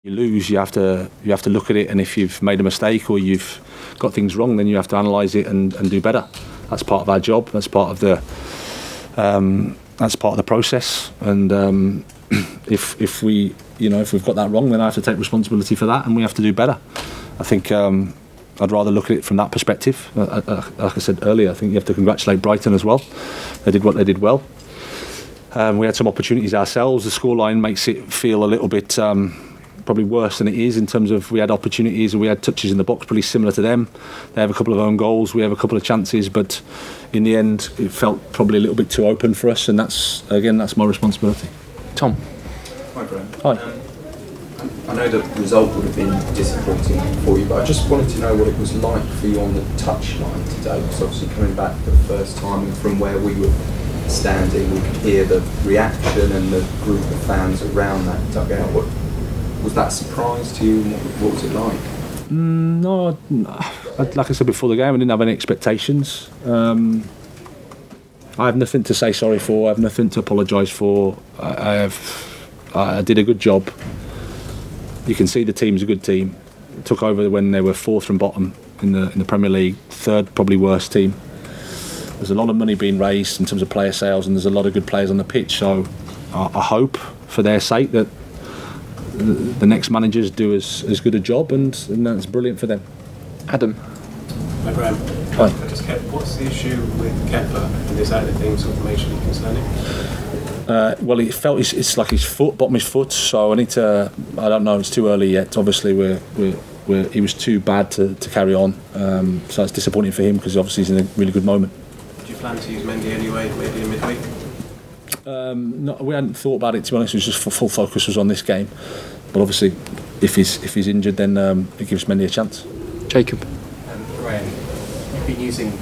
You lose, you have to look at it, and if you've made a mistake or you've got things wrong, then you have to analyse it and do better. That's part of our job. That's part of the process. And if we've got that wrong, then I have to take responsibility for that, and we have to do better. I think I'd rather look at it from that perspective. Like I said earlier, I think you have to congratulate Brighton as well. They did what they did well. We had some opportunities ourselves. The scoreline makes it feel a little bit probably worse than it is, in terms of we had opportunities and we had touches in the box pretty similar to them. They have a couple of own goals, we have a couple of chances, but in the end it felt probably a little bit too open for us, and that's my responsibility. Tom. Hi, Graham. Hi. I know the result would have been disappointing for you, but I just wanted to know what it was like for you on the touchline today, because obviously coming back for the first time, and from where we were standing we could hear the reaction and the group of fans around that dugout. Was that a surprise to you? What was it like? No, like I said before the game, I didn't have any expectations. I have nothing to say sorry for. I have nothing to apologise for. I did a good job. You can see the team's a good team. Took over when they were fourth from bottom in the Premier League, third probably worst team. There's a lot of money being raised in terms of player sales, and there's a lot of good players on the pitch. So I hope, for their sake, that the next managers do as good a job, and that's brilliant for them. Adam. Hi, Graham. Hi. What's the issue with Kepler, and is that anything sort of majorly concerning? Well, he felt it's like his foot, bottom of his foot. So I don't know. It's too early yet. Obviously, he was too bad to carry on. So it's disappointing for him, because obviously he's in a really good moment. Do you plan to use Mendy anyway, maybe in midweek? No, we hadn't thought about it, to be honest. It was just full focus was on this game. But obviously, if he's injured, then it gives Mendy a chance. Jacob. Graham, you've been using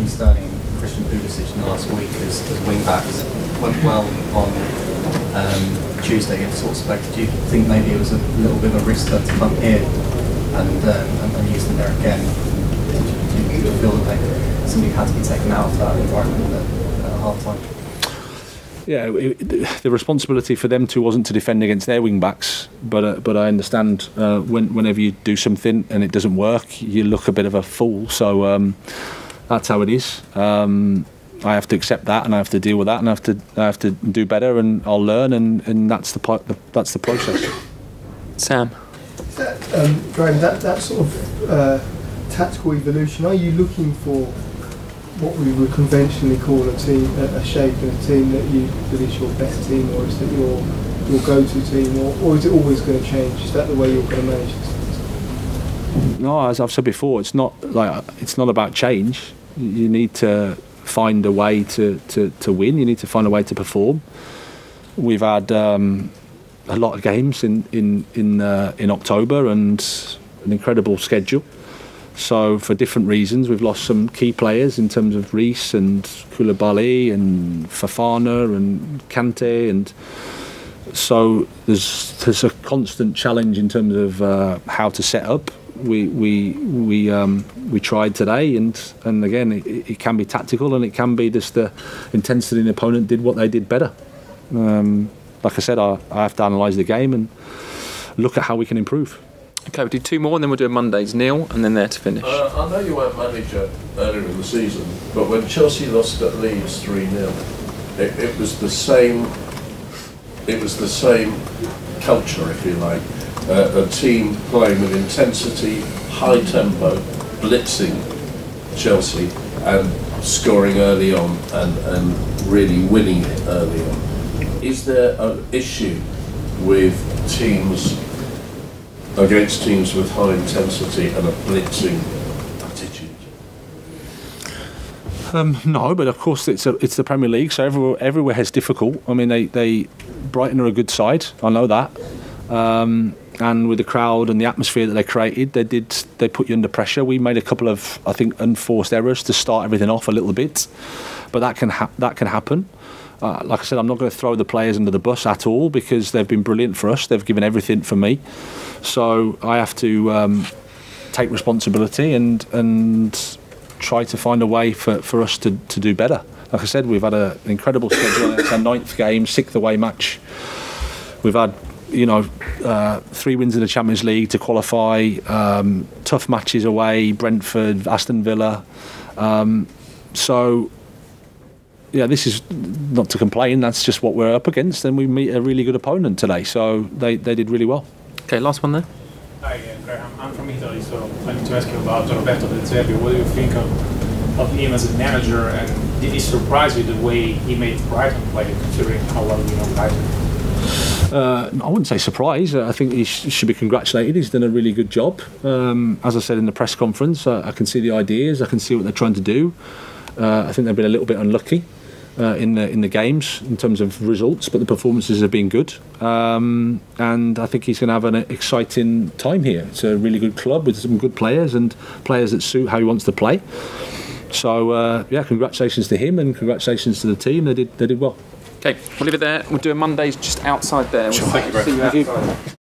Sterling and Christian Pulisic in the last week as wing backs. Went well on Tuesday against Salzburg. Did you think maybe it was a little bit of a risk to come here and use them there again? Did you feel that somebody had to be taken out of that environment at half time? Yeah, the responsibility for them two wasn't to defend against their wing backs, but I understand whenever you do something and it doesn't work, you look a bit of a fool. So that's how it is. I have to accept that, and I have to deal with that, and I have to do better, and I'll learn, and that's the process. Sam. Graham, that sort of tactical evolution, are you looking for what we would conventionally call a team, a shape of a team that is your best team, or is it your go-to team, or is it always going to change? Is that the way you're going to manage this? No, as I've said before, it's not about change. You need to find a way to win. You need to find a way to perform. We've had a lot of games in October, and an incredible schedule. So for different reasons, we've lost some key players in terms of Reece and Koulibaly and Fofana and Kante, and so there's a constant challenge in terms of how to set up. We tried today, and again it can be tactical, and it can be just the intensity the opponent did what they did better. Like I said, I have to analyse the game and look at how we can improve. Okay, we'll do two more, and then we'll do a Mondays. Neil, and then there to finish. I know you weren't manager earlier in the season, but when Chelsea lost at Leeds 3-0, it was the same. It was the same culture, if you like. A team playing with intensity, high tempo, blitzing Chelsea, and scoring early on, and really winning it early on. Is there an issue with teams against teams with high intensity and a blitzing attitude? No, but of course it's the Premier League, so everywhere has difficult. I mean, Brighton are a good side, I know that, and with the crowd and the atmosphere that they created, they put you under pressure. We made a couple of, I think, unforced errors to start everything off a little bit, but that can happen. Like I said, I'm not going to throw the players under the bus at all, because they've been brilliant for us. They've given everything for me, so I have to take responsibility and try to find a way for us to do better. Like I said, we've had an incredible schedule. It's our 9th game, 6th away match. We've had you know, 3 wins in the Champions League to qualify, tough matches away, Brentford, Aston Villa. So, yeah, this is not to complain, that's just what we're up against, and we meet a really good opponent today, so they did really well. Okay, last one there. Hi, Graham. I'm from Italy, so I need to ask you about Roberto De Zerbi. What do you think of him as a manager, and did he surprise you the way he made Brighton play, considering how well we know Brighton? I wouldn't say surprise. I think he should be congratulated. He's done a really good job. As I said in the press conference, I can see the ideas. I can see what they're trying to do. I think they've been a little bit unlucky in the games in terms of results, but the performances have been good. And I think he's going to have an exciting time here. It's a really good club with some good players and players that suit how he wants to play. So yeah, congratulations to him and congratulations to the team. They did well. Okay, we'll leave it there. We'll do a Mondays just outside there. We'll Thank you, Graham. see you outside.